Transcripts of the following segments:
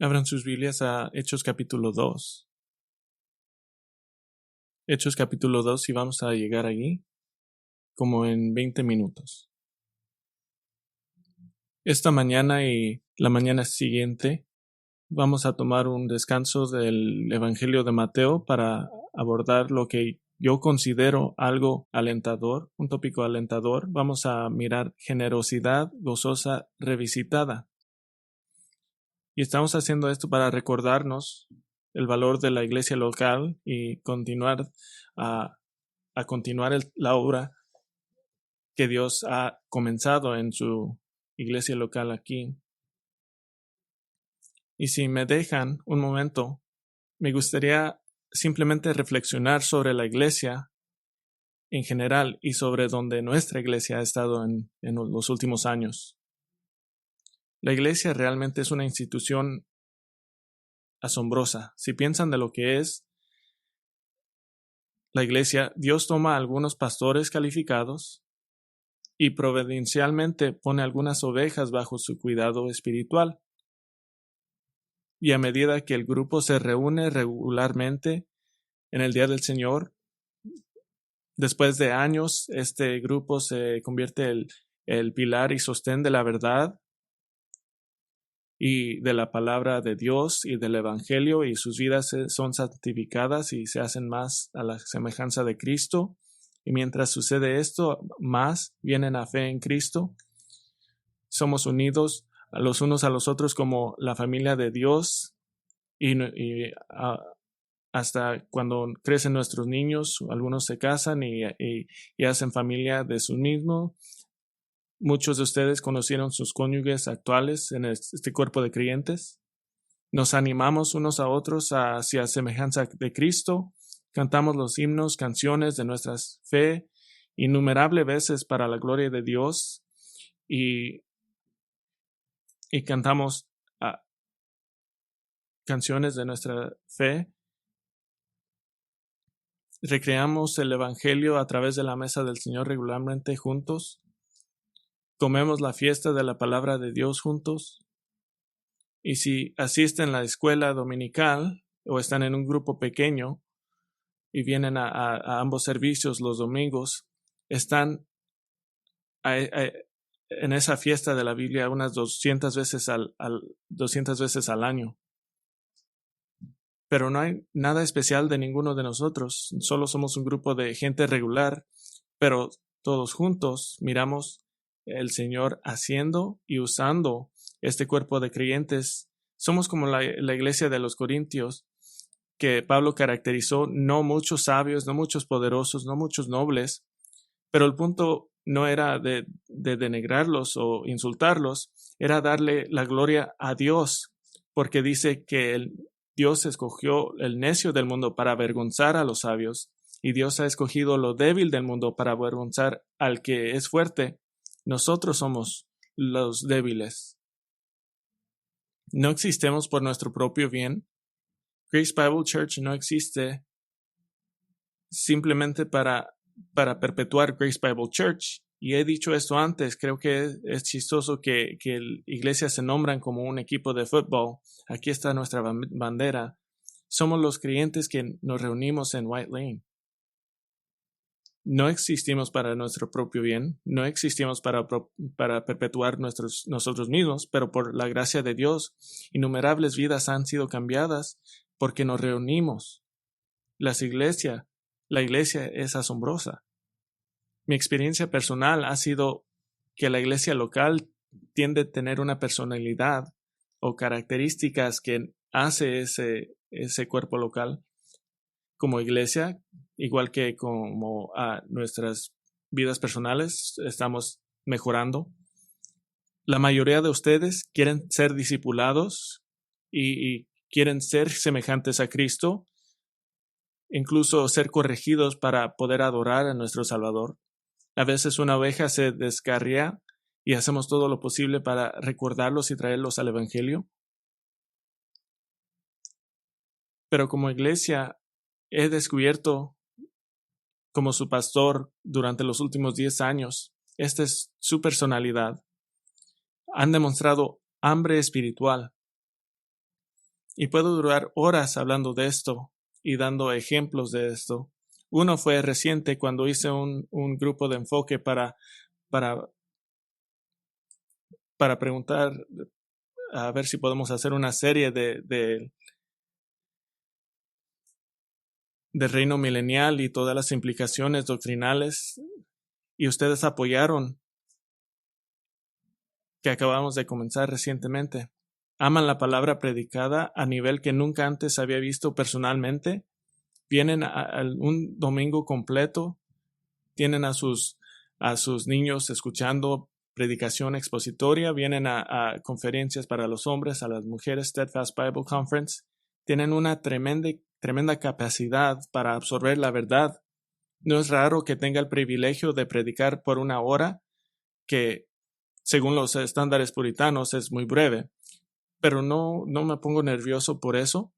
Abran sus Biblias a Hechos capítulo 2. Hechos capítulo 2 y vamos a llegar allí como en 20 minutos. Esta mañana y la mañana siguiente vamos a tomar un descanso del Evangelio de Mateo para abordar lo que yo considero algo alentador, un tópico alentador. Vamos a mirar generosidad gozosa revisitada. Y estamos haciendo esto para recordarnos el valor de la iglesia local y continuar a continuar la obra que Dios ha comenzado en su iglesia local aquí. Y si me dejan un momento, me gustaría simplemente reflexionar sobre la iglesia en general y sobre donde nuestra iglesia ha estado en los últimos años. La iglesia realmente es una institución asombrosa. Si piensan de lo que es la iglesia, Dios toma a algunos pastores calificados y providencialmente pone algunas ovejas bajo su cuidado espiritual. Y a medida que el grupo se reúne regularmente en el día del Señor, después de años, este grupo se convierte en el pilar y sostén de la verdad y de la palabra de Dios y del Evangelio, y sus vidas son santificadas y se hacen más a la semejanza de Cristo. Y mientras sucede esto, más vienen a fe en Cristo. Somos unidos a los unos a los otros como la familia de Dios y hasta cuando crecen nuestros niños, algunos se casan y hacen familia de su mismo. Muchos de ustedes conocieron sus cónyuges actuales en este cuerpo de creyentes. Nos animamos unos a otros hacia semejanza de Cristo. Cantamos los himnos, canciones de nuestra fe innumerables veces para la gloria de Dios y cantamos canciones de nuestra fe. Recreamos el Evangelio a través de la mesa del Señor regularmente juntos. Comemos la fiesta de la palabra de Dios juntos. Y si asisten a la escuela dominical o están en un grupo pequeño y vienen a ambos servicios los domingos, están en esa fiesta de la Biblia unas 200 veces al año. Pero no hay nada especial de ninguno de nosotros. Solo somos un grupo de gente regular, pero todos juntos miramos el Señor haciendo y usando este cuerpo de creyentes. Somos como la iglesia de los Corintios, que Pablo caracterizó: no muchos sabios, no muchos poderosos, no muchos nobles, pero el punto no era de denigrarlos o insultarlos, era darle la gloria a Dios, porque dice que Dios escogió el necio del mundo para avergonzar a los sabios, y Dios ha escogido lo débil del mundo para avergonzar al que es fuerte. Nosotros somos los débiles. No existemos por nuestro propio bien. Grace Bible Church no existe simplemente para perpetuar Grace Bible Church. Y he dicho esto antes, creo que es chistoso que iglesias se nombran como un equipo de fútbol. Aquí está nuestra bandera. Somos los creyentes que nos reunimos en White Lane. No existimos para nuestro propio bien, no existimos para perpetuar nosotros mismos, pero por la gracia de Dios, innumerables vidas han sido cambiadas porque nos reunimos. La iglesia es asombrosa. Mi experiencia personal ha sido que la iglesia local tiende a tener una personalidad o características que hace ese cuerpo local. Como iglesia, igual que como nuestras vidas personales, estamos mejorando. La mayoría de ustedes quieren ser discipulados y quieren ser semejantes a Cristo, incluso ser corregidos para poder adorar a nuestro Salvador. A veces una oveja se descarría y hacemos todo lo posible para recordarlos y traerlos al Evangelio. Pero como iglesia he descubierto, como su pastor durante los últimos 10 años, esta es su personalidad. Han demostrado hambre espiritual. Y puedo durar horas hablando de esto y dando ejemplos de esto. Uno fue reciente cuando hice un grupo de enfoque para preguntar a ver si podemos hacer una serie del reino milenial y todas las implicaciones doctrinales. Y ustedes apoyaron, que acabamos de comenzar recientemente. Aman la palabra predicada a nivel que nunca antes había visto personalmente. Vienen a un domingo completo, tienen a sus niños escuchando predicación expositoria, vienen a conferencias para los hombres, a las mujeres, Steadfast Bible Conference. Tienen una tremenda capacidad para absorber la verdad. No es raro que tenga el privilegio de predicar por una hora, que según los estándares puritanos es muy breve, pero no me pongo nervioso por eso.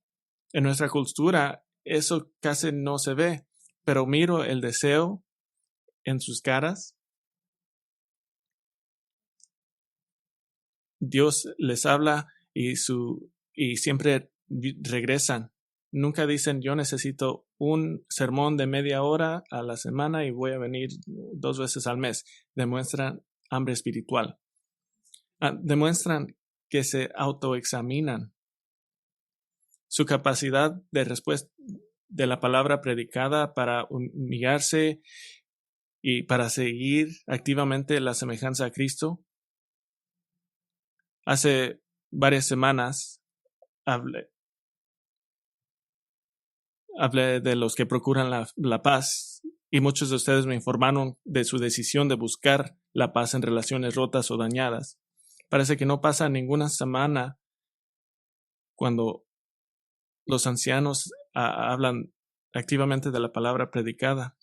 En nuestra cultura eso casi no se ve, pero miro el deseo en sus caras. Dios les habla y siempre regresan. Nunca dicen yo necesito un sermón de media hora a la semana y voy a venir 2 veces al mes. Demuestran hambre espiritual. Demuestran que se autoexaminan. Su capacidad de respuesta de la palabra predicada para humillarse y para seguir activamente la semejanza a Cristo. Hace varias semanas hablé de los que procuran la paz, y muchos de ustedes me informaron de su decisión de buscar la paz en relaciones rotas o dañadas. Parece que no pasa ninguna semana cuando los ancianos hablan activamente de la palabra predicada.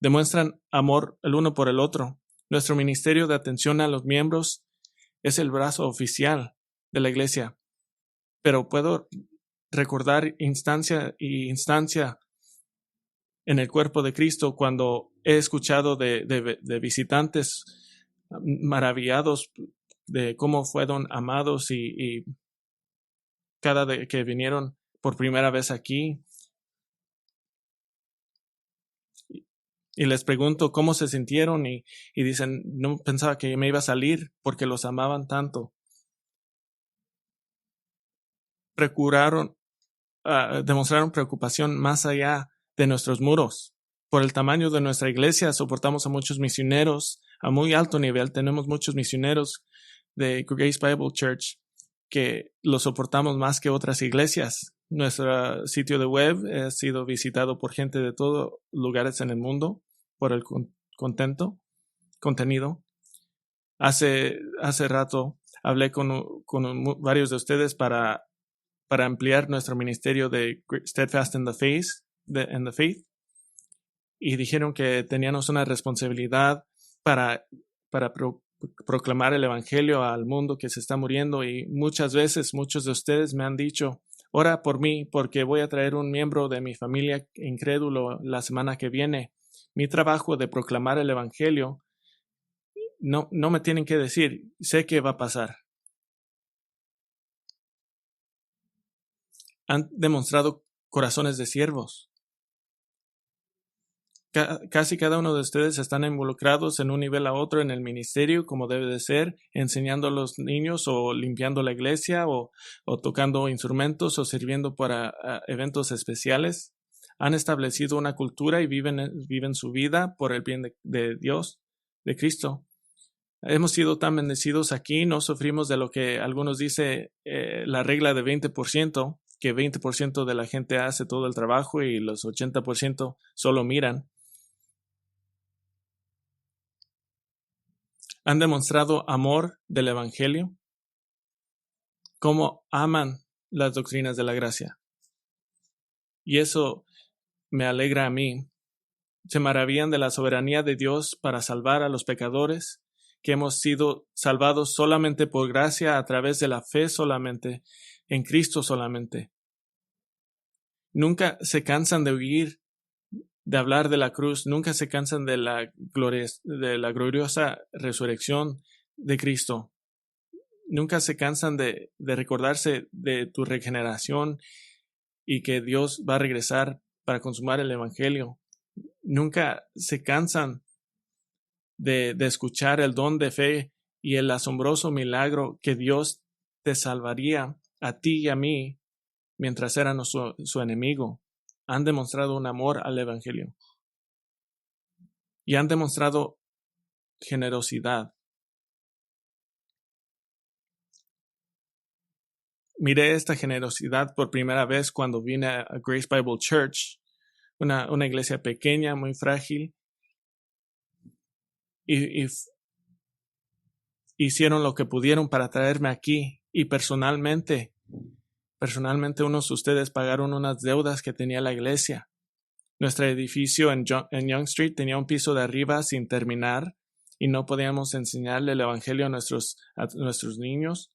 Demuestran amor el uno por el otro. Nuestro ministerio de atención a los miembros es el brazo oficial de la iglesia, pero puedo recordar instancia en el cuerpo de Cristo cuando he escuchado de visitantes maravillados de cómo fueron amados y cada vez que vinieron por primera vez aquí. Y les pregunto cómo se sintieron y dicen, no pensaba que me iba a salir porque los amaban tanto. Demostraron preocupación más allá de nuestros muros. Por el tamaño de nuestra iglesia soportamos a muchos misioneros a muy alto nivel. Tenemos muchos misioneros de Grace Bible Church que los soportamos más que otras iglesias. Nuestro sitio de web ha sido visitado por gente de todos lugares en el mundo por el contenido. Hace rato hablé con varios de ustedes para ampliar nuestro ministerio de Steadfast in the Faith, y dijeron que teníamos una responsabilidad para proclamar el evangelio al mundo que se está muriendo, y muchas veces muchos de ustedes me han dicho, ora por mí porque voy a traer un miembro de mi familia incrédulo la semana que viene. Mi trabajo de proclamar el evangelio no me tienen que decir, sé que va a pasar. Han demostrado corazones de siervos. Casi cada uno de ustedes están involucrados en un nivel a otro en el ministerio, como debe de ser, enseñando a los niños o limpiando la iglesia o tocando instrumentos o sirviendo para eventos especiales. Han establecido una cultura y viven su vida por el bien de Dios, de Cristo. Hemos sido tan bendecidos aquí, no sufrimos de lo que algunos dicen la regla de 20%, que 20% de la gente hace todo el trabajo y los 80% solo miran. Han demostrado amor del evangelio, cómo aman las doctrinas de la gracia. Y eso me alegra a mí. Se maravillan de la soberanía de Dios para salvar a los pecadores, que hemos sido salvados solamente por gracia, a través de la fe solamente, en Cristo solamente. Nunca se cansan de oír, de hablar de la cruz, nunca se cansan de la gloriosa resurrección de Cristo. nunca se cansan de recordarse de tu regeneración y que Dios va a regresar para consumar el evangelio. Nunca se cansan de escuchar el don de fe y el asombroso milagro que Dios te salvaría a ti y a mí mientras éramos su enemigo. Han demostrado un amor al evangelio y han demostrado generosidad. Miré esta generosidad por primera vez cuando vine a Grace Bible Church, una iglesia pequeña, muy frágil, y hicieron lo que pudieron para traerme aquí. Y personalmente unos de ustedes pagaron unas deudas que tenía la iglesia. Nuestro edificio en Young Street tenía un piso de arriba sin terminar y no podíamos enseñarle el evangelio a nuestros niños.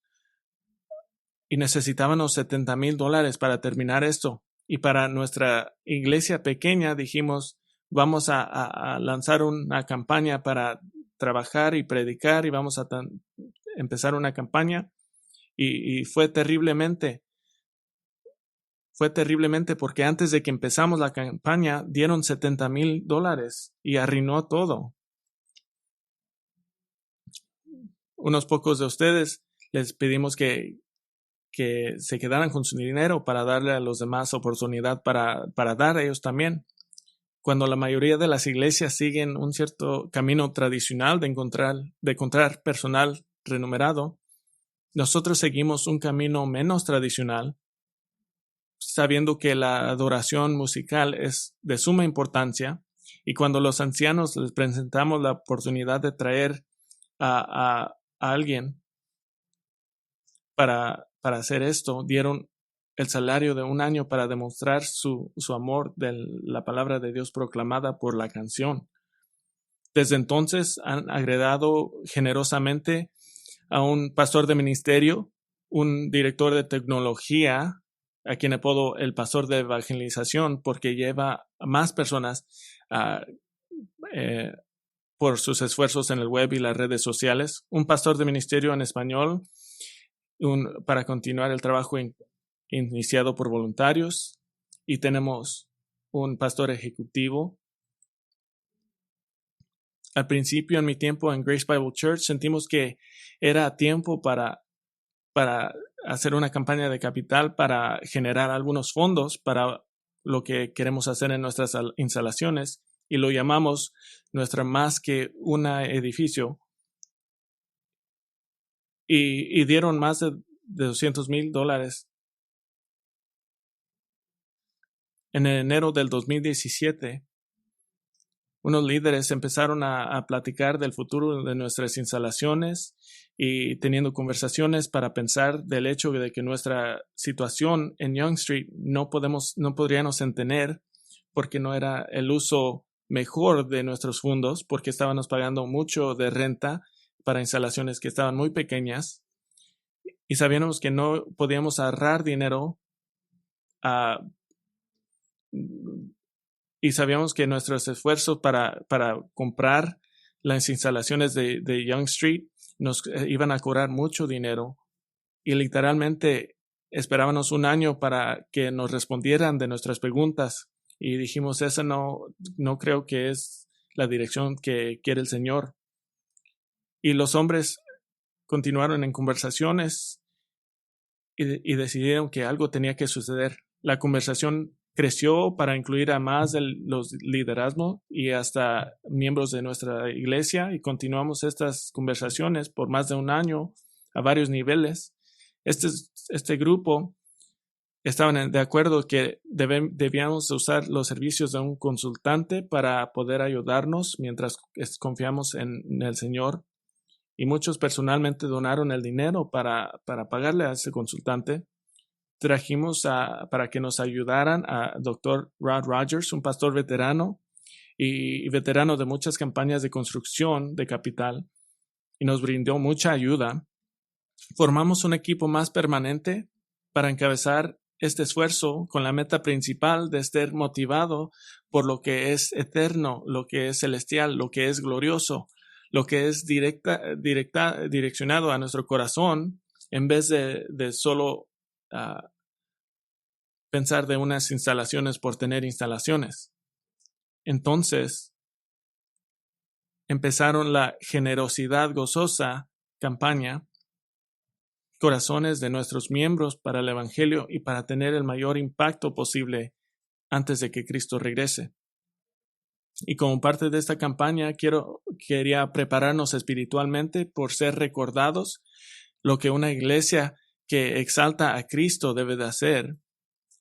Y necesitábamos $70,000 para terminar esto. Y para nuestra iglesia pequeña dijimos, vamos a lanzar una campaña para trabajar y predicar y vamos a empezar una campaña. Y fue terriblemente porque antes de que empezamos la campaña dieron $70,000 y arruinó todo. Unos pocos de ustedes les pedimos que se quedaran con su dinero para darle a los demás oportunidad para dar a ellos también. Cuando la mayoría de las iglesias siguen un cierto camino tradicional de encontrar personal remunerado, nosotros seguimos un camino menos tradicional, sabiendo que la adoración musical es de suma importancia, y cuando los ancianos les presentamos la oportunidad de traer a alguien para hacer esto, dieron el salario de un año para demostrar su amor de la palabra de Dios proclamada por la canción. Desde entonces han agregado generosamente a un pastor de ministerio, un director de tecnología, a quien apodo el pastor de evangelización, porque lleva a más personas por sus esfuerzos en el web y las redes sociales, un pastor de ministerio en español, para continuar el trabajo iniciado por voluntarios, y tenemos un pastor ejecutivo. Al principio, en mi tiempo en Grace Bible Church, sentimos que era tiempo para hacer una campaña de capital para generar algunos fondos para lo que queremos hacer en nuestras instalaciones, y lo llamamos nuestra más que una edificio. Y dieron más de $200,000. En enero del 2017, unos líderes empezaron a platicar del futuro de nuestras instalaciones y teniendo conversaciones para pensar del hecho de que nuestra situación en Young Street no podríamos entender porque no era el uso mejor de nuestros fondos, porque estábamos pagando mucho de renta para instalaciones que estaban muy pequeñas y sabíamos que no podíamos ahorrar dinero y sabíamos que nuestros esfuerzos para comprar las instalaciones de Young Street nos iban a cobrar mucho dinero, y literalmente esperábamos un año para que nos respondieran de nuestras preguntas, y dijimos, esa no creo que es la dirección que quiere el Señor. Y los hombres continuaron en conversaciones y decidieron que algo tenía que suceder. La conversación creció para incluir a más de los liderazgos y hasta miembros de nuestra iglesia, y continuamos estas conversaciones por más de un año a varios niveles. Este grupo estaban de acuerdo que debíamos usar los servicios de un consultante para poder ayudarnos mientras confiamos en el Señor, y muchos personalmente donaron el dinero para pagarle a ese consultante. Trajimos para que nos ayudaran a Dr. Rod Rogers, un pastor veterano y veterano de muchas campañas de construcción de capital, y nos brindó mucha ayuda. Formamos un equipo más permanente para encabezar este esfuerzo con la meta principal de estar motivado por lo que es eterno, lo que es celestial, lo que es glorioso, lo que es direccionado a nuestro corazón en vez de solo pensar de unas instalaciones por tener instalaciones. Entonces, empezaron la Generosidad Gozosa campaña, corazones de nuestros miembros para el Evangelio y para tener el mayor impacto posible antes de que Cristo regrese. Y como parte de esta campaña quería prepararnos espiritualmente por ser recordados lo que una iglesia que exalta a Cristo debe de hacer.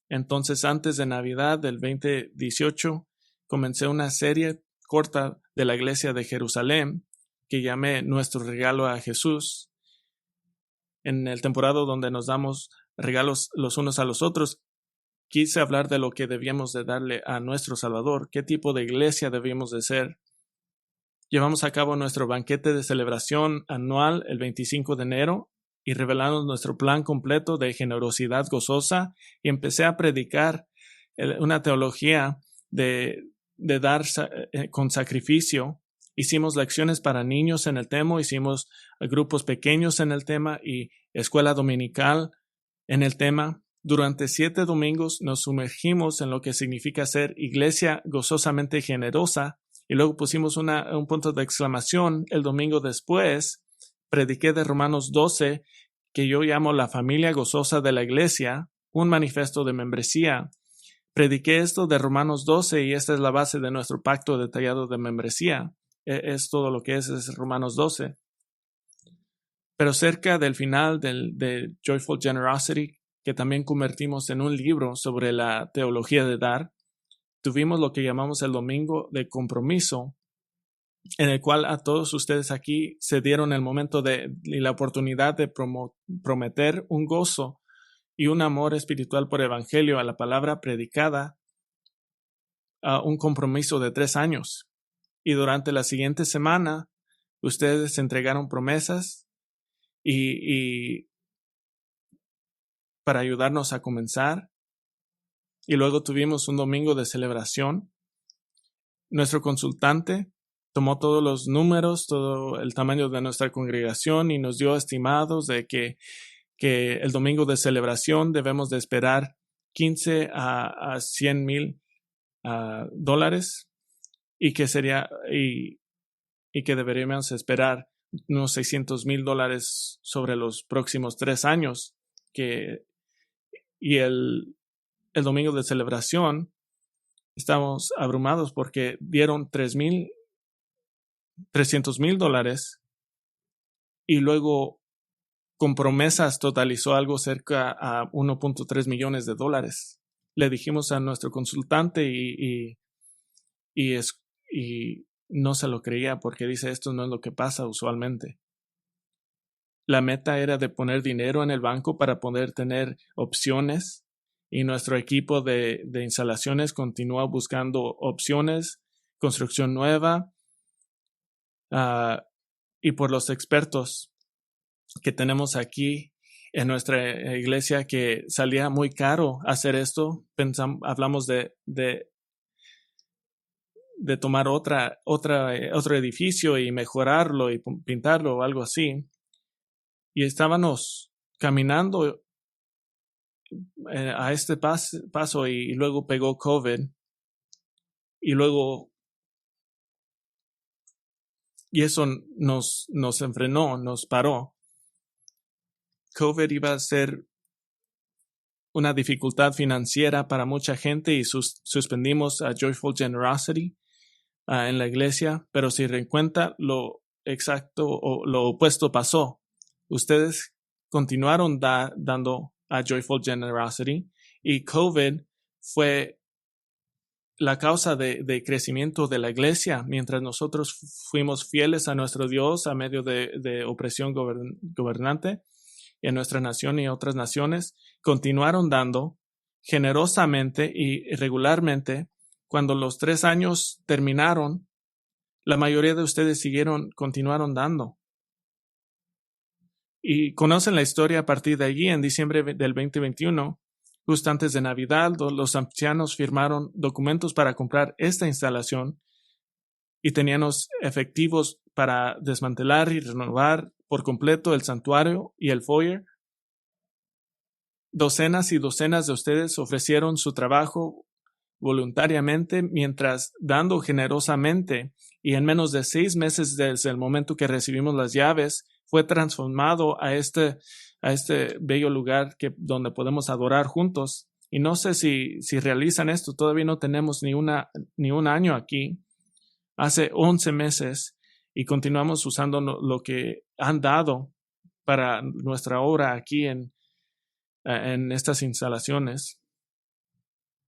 Entonces, antes de Navidad del 2018, comencé una serie corta de la iglesia de Jerusalén que llamé Nuestro Regalo a Jesús. En el temporada donde nos damos regalos los unos a los otros, quise hablar de lo que debíamos de darle a nuestro Salvador, qué tipo de iglesia debíamos de ser. Llevamos a cabo nuestro banquete de celebración anual el 25 de enero y revelamos nuestro plan completo de generosidad gozosa y empecé a predicar una teología de dar con sacrificio. Hicimos lecciones para niños en el tema, hicimos grupos pequeños en el tema y escuela dominical en el tema. Durante 7 domingos nos sumergimos en lo que significa ser iglesia gozosamente generosa y luego pusimos un punto de exclamación. El domingo después prediqué de Romanos 12, que yo llamo la familia gozosa de la iglesia, un manifiesto de membresía. Prediqué esto de Romanos 12 y esta es la base de nuestro pacto detallado de membresía. Es todo lo que es Romanos 12. Pero cerca del final de Joyful Generosity, que también convertimos en un libro sobre la teología de dar, tuvimos lo que llamamos el domingo de compromiso, en el cual a todos ustedes aquí se dieron el momento y la oportunidad de prometer un gozo y un amor espiritual por evangelio a la palabra predicada, a un compromiso de 3 años. Y durante la siguiente semana, ustedes entregaron promesas y para ayudarnos a comenzar. Y luego tuvimos un domingo de celebración. Nuestro consultante tomó todos los números, todo el tamaño de nuestra congregación y nos dio estimados de que el domingo de celebración debemos de esperar 15 a 100 mil dólares y que deberíamos esperar unos 600 mil dólares sobre los próximos 3 años. Y el domingo de celebración estamos abrumados porque dieron 300 mil dólares y luego con promesas totalizó algo cerca a 1.3 millones de dólares. Le dijimos a nuestro consultante y no se lo creía porque dice esto no es lo que pasa usualmente. La meta era de poner dinero en el banco para poder tener opciones y nuestro equipo de instalaciones continúa buscando opciones, construcción nueva y por los expertos que tenemos aquí en nuestra iglesia que salía muy caro hacer esto. Hablamos de tomar otro edificio y mejorarlo y pintarlo o algo así. Y estábamos caminando a este paso y luego pegó COVID y eso nos enfrenó, nos paró. COVID iba a ser una dificultad financiera para mucha gente y suspendimos a Joyful Generosity en la iglesia, pero si recuenta lo exacto o lo opuesto pasó. Ustedes continuaron dando a Joyful Generosity y COVID fue la causa de crecimiento de la iglesia mientras nosotros fuimos fieles a nuestro Dios a medio de opresión gobernante en nuestra nación y otras naciones. Continuaron dando generosamente y regularmente. Cuando los 3 años terminaron, la mayoría de ustedes continuaron dando. Y conocen la historia a partir de allí. En diciembre del 2021, justo antes de Navidad, los ancianos firmaron documentos para comprar esta instalación y teníamos efectivos para desmantelar y renovar por completo el santuario y el foyer docenas y docenas de ustedes ofrecieron su trabajo voluntariamente, mientras dando generosamente, y en menos de 6 meses desde el momento que recibimos las llaves, fue transformado a este bello lugar donde podemos adorar juntos. Y no sé si realizan esto, todavía no tenemos ni un año aquí, hace 11 meses, y continuamos usando lo que han dado para nuestra obra aquí en estas instalaciones.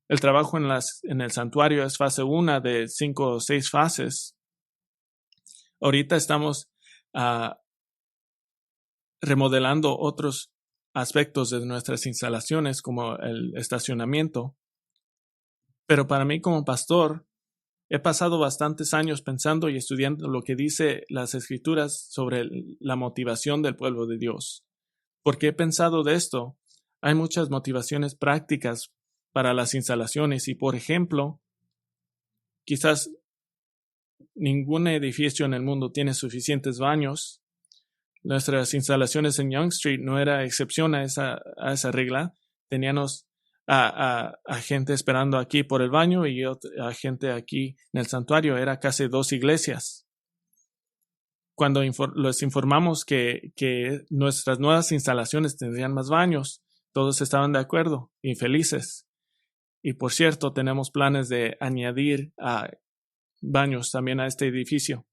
El trabajo en el santuario es fase 1 de 5 o 6 fases. Ahorita estamos remodelando otros aspectos de nuestras instalaciones, como el estacionamiento. Pero para mí como pastor, he pasado bastantes años pensando y estudiando lo que dice las Escrituras sobre la motivación del pueblo de Dios. Porque he pensado de esto, hay muchas motivaciones prácticas para las instalaciones y, por ejemplo, quizás ningún edificio en el mundo tiene suficientes baños. Nuestras instalaciones en Yonge Street no era excepción a esa regla. Teníamos a gente esperando aquí por el baño y a gente aquí en el santuario. Era casi 2 iglesias. Cuando les informamos que nuestras nuevas instalaciones tendrían más baños, todos estaban de acuerdo y felices. Y por cierto, tenemos planes de añadir baños también a este edificio.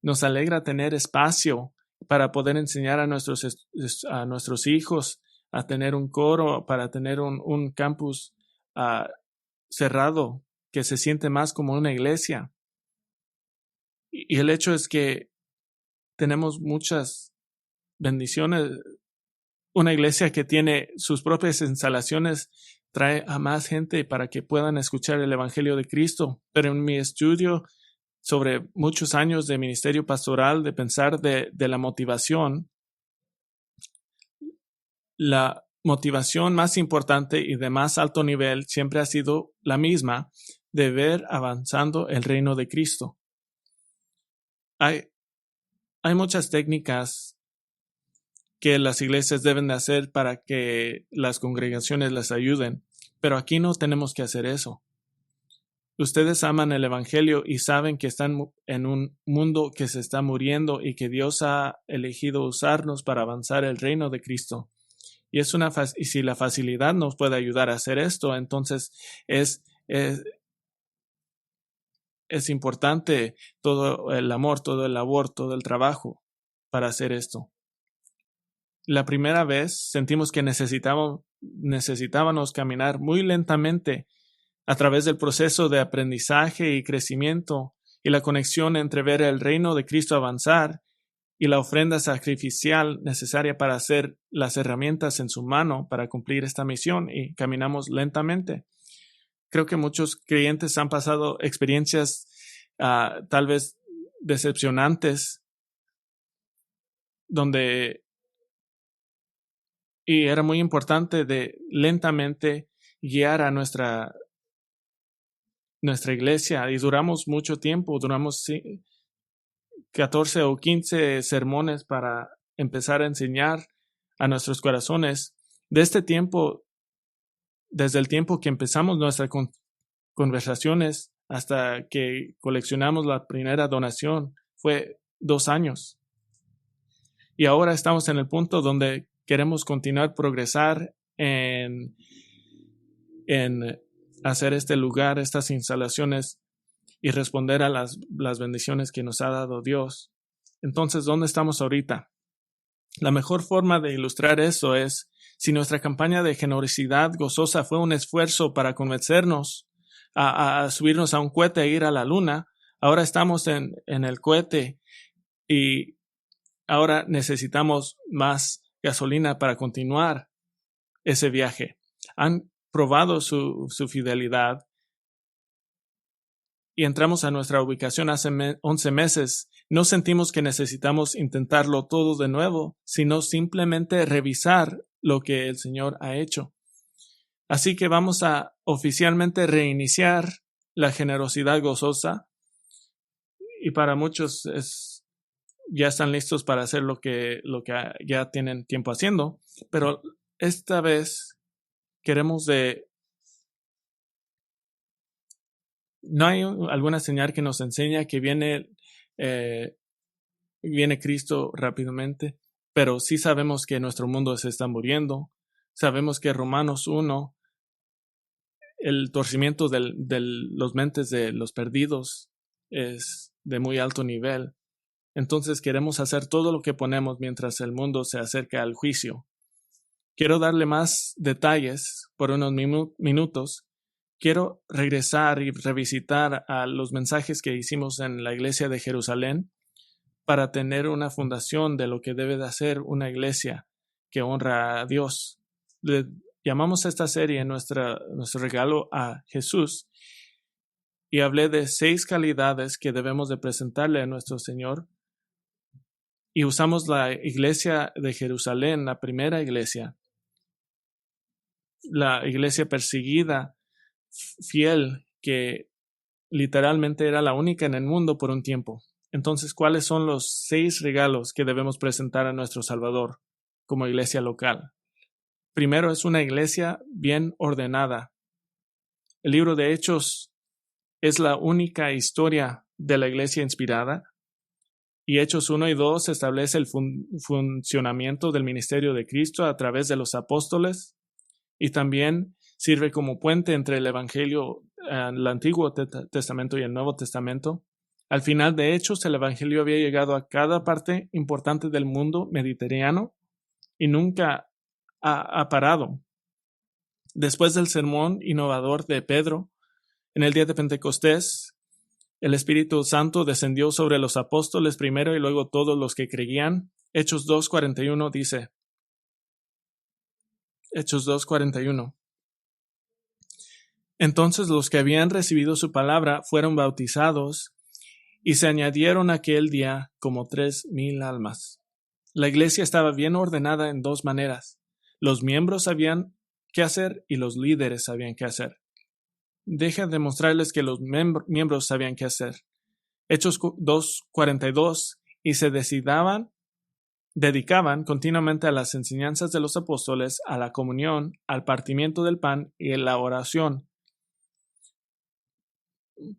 Nos alegra tener espacio para poder enseñar a nuestros hijos a tener un coro, para tener un campus cerrado que se siente más como una iglesia. Y el hecho es que tenemos muchas bendiciones. Una iglesia que tiene sus propias instalaciones trae a más gente para que puedan escuchar el Evangelio de Cristo. Pero en mi estudio sobre muchos años de ministerio pastoral, de pensar de la motivación más importante y de más alto nivel siempre ha sido la misma, de ver avanzando el reino de Cristo. Hay muchas técnicas que las iglesias deben de hacer para que las congregaciones les ayuden, pero aquí no tenemos que hacer eso. Ustedes aman el Evangelio y saben que están en un mundo que se está muriendo y que Dios ha elegido usarnos para avanzar el reino de Cristo. Y si la facilidad nos puede ayudar a hacer esto, entonces es importante todo el amor, todo el labor, todo el trabajo para hacer esto. La primera vez sentimos que necesitábamos caminar muy lentamente a través del proceso de aprendizaje y crecimiento y la conexión entre ver el reino de Cristo avanzar y la ofrenda sacrificial necesaria para hacer las herramientas en su mano para cumplir esta misión, y caminamos lentamente. Creo que muchos creyentes han pasado experiencias tal vez decepcionantes y era muy importante de lentamente guiar a nuestra iglesia, y duramos mucho tiempo, duramos 14 o 15 sermones para empezar a enseñar a nuestros corazones. Desde el tiempo que empezamos nuestras conversaciones hasta que coleccionamos la primera donación, fue 2 años. Y ahora estamos en el punto donde queremos continuar progresar en hacer este lugar, estas instalaciones, y responder a las bendiciones que nos ha dado Dios. Entonces, ¿dónde estamos ahorita? La mejor forma de ilustrar eso es, si nuestra campaña de generosidad gozosa fue un esfuerzo para convencernos a subirnos a un cohete e ir a la luna, ahora estamos en el cohete y ahora necesitamos más gasolina para continuar ese viaje. Han probado su fidelidad y entramos a nuestra ubicación hace 11 meses. No sentimos que necesitamos intentarlo todo de nuevo, sino simplemente revisar lo que el Señor ha hecho. Así que vamos a oficialmente reiniciar la generosidad gozosa, y para muchos ya están listos para hacer lo que ya tienen tiempo haciendo, pero esta vez queremos no hay alguna señal que nos enseña que viene Cristo rápidamente, pero sí sabemos que nuestro mundo se está muriendo. Sabemos que Romanos 1, el torcimiento de los mentes de los perdidos es de muy alto nivel. Entonces queremos hacer todo lo que ponemos mientras el mundo se acerca al juicio. Quiero darle más detalles por unos minutos. Quiero regresar y revisitar a los mensajes que hicimos en la iglesia de Jerusalén para tener una fundación de lo que debe de hacer una iglesia que honra a Dios. Le llamamos a esta serie nuestro regalo a Jesús y hablé de 6 calidades que debemos de presentarle a nuestro Señor. Y usamos la iglesia de Jerusalén, la primera iglesia, la iglesia perseguida, fiel, que literalmente era la única en el mundo por un tiempo. Entonces, ¿cuáles son los 6 regalos que debemos presentar a nuestro Salvador como iglesia local? Primero, es una iglesia bien ordenada. El libro de Hechos es la única historia de la iglesia inspirada. Y Hechos 1 y 2 establece el funcionamiento del ministerio de Cristo a través de los apóstoles y también sirve como puente entre el Evangelio, el Antiguo Testamento y el Nuevo Testamento. Al final de Hechos, el Evangelio había llegado a cada parte importante del mundo mediterráneo y nunca ha parado. Después del sermón innovador de Pedro, en el día de Pentecostés, el Espíritu Santo descendió sobre los apóstoles primero y luego todos los que creían. Hechos 2:41 dice, Hechos 2:41. Entonces los que habían recibido su palabra fueron bautizados y se añadieron aquel día como 3,000 almas. La iglesia estaba bien ordenada en 2 maneras. Los miembros sabían qué hacer y los líderes sabían qué hacer. Deja de mostrarles que los miembros sabían qué hacer. Hechos 2:42, y se dedicaban continuamente a las enseñanzas de los apóstoles, a la comunión, al partimiento del pan y a la oración.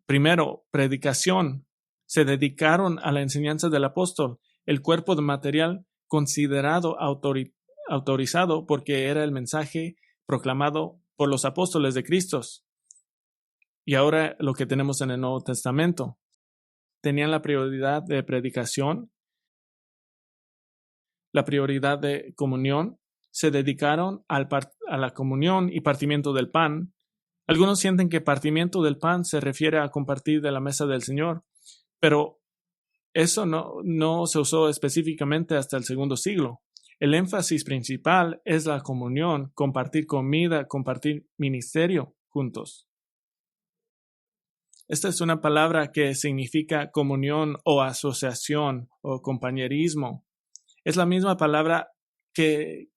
Primero, predicación. Se dedicaron a la enseñanza del apóstol, el cuerpo de material considerado autorizado porque era el mensaje proclamado por los apóstoles de Cristo. Y ahora lo que tenemos en el Nuevo Testamento. Tenían la prioridad de predicación, la prioridad de comunión, se dedicaron a la comunión y partimiento del pan. Algunos sienten que partimiento del pan se refiere a compartir de la mesa del Señor, pero eso no se usó específicamente hasta el segundo siglo. El énfasis principal es la comunión, compartir comida, compartir ministerio juntos. Esta es una palabra que significa comunión o asociación o compañerismo. Es la misma palabra que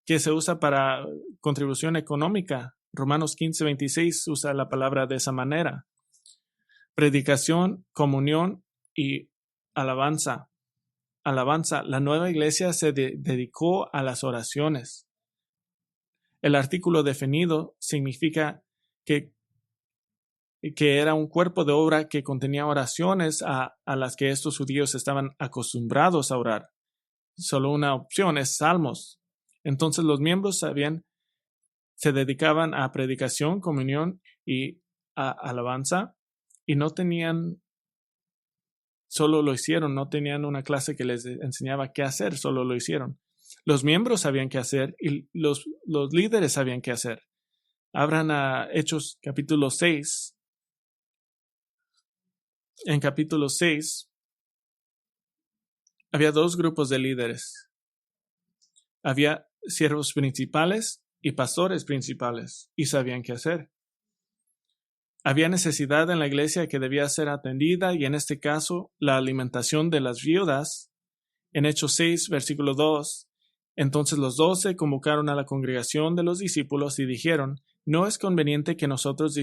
se usa para contribución económica. Romanos 15:26 usa la palabra de esa manera. Predicación, comunión y alabanza. Alabanza. La nueva iglesia se dedicó a las oraciones. El artículo definido significa que era un cuerpo de obra que contenía oraciones a las que estos judíos estaban acostumbrados a orar. Solo una opción es salmos. Entonces los miembros se dedicaban a predicación, comunión y a alabanza y solo lo hicieron, no tenían una clase que les enseñaba qué hacer, solo lo hicieron. Los miembros sabían qué hacer y los líderes sabían qué hacer. Abran a Hechos capítulo 6. En capítulo 6 había 2 grupos de líderes. Había siervos principales y pastores principales, y sabían qué hacer. Había necesidad en la iglesia que debía ser atendida, y en este caso, la alimentación de las viudas. En Hechos 6, versículo 2, entonces los 12 convocaron a la congregación de los discípulos y dijeron, no es conveniente que nosotros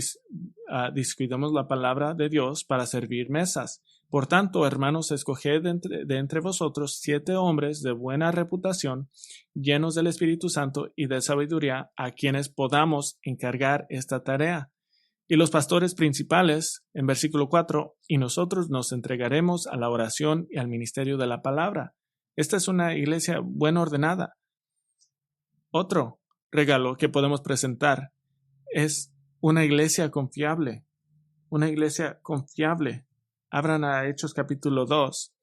descuidemos la palabra de Dios para servir mesas, Por tanto, hermanos, escoged de entre vosotros 7 hombres de buena reputación, llenos del Espíritu Santo y de sabiduría, a quienes podamos encargar esta tarea. Y los pastores principales, en versículo 4, y nosotros nos entregaremos a la oración y al ministerio de la palabra. Esta es una iglesia bien ordenada. Otro regalo que podemos presentar es una iglesia confiable. Una iglesia confiable. Abran a Hechos capítulo 2.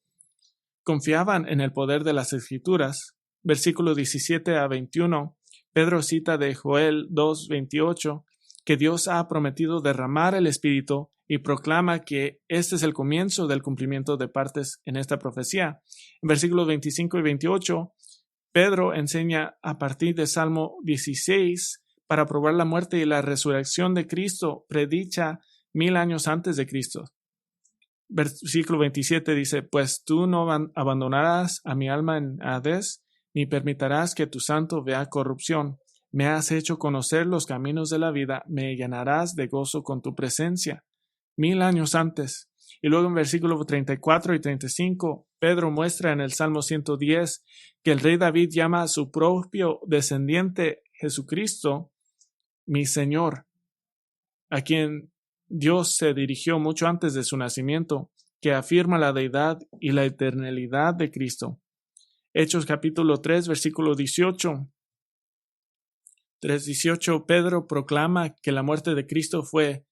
Confiaban en el poder de las Escrituras. Versículo 17 a 21. Pedro cita de Joel 2:28 que Dios ha prometido derramar el Espíritu y proclama que este es el comienzo del cumplimiento de partes en esta profecía. En versículos 25 y 28, Pedro enseña a partir de Salmo 16 para probar la muerte y la resurrección de Cristo, predicha 1000 años antes de Cristo. Versículo 27 dice, pues tú no abandonarás a mi alma en Hades, ni permitirás que tu santo vea corrupción. Me has hecho conocer los caminos de la vida, me llenarás de gozo con tu presencia. 1000 años antes. Y luego en versículos 34 y 35, Pedro muestra en el Salmo 110 que el rey David llama a su propio descendiente Jesucristo, mi Señor, a quien Dios se dirigió mucho antes de su nacimiento, que afirma la deidad y la eternalidad de Cristo. Hechos capítulo 3, versículo 18. 3:18, Pedro proclama que la muerte de Cristo fue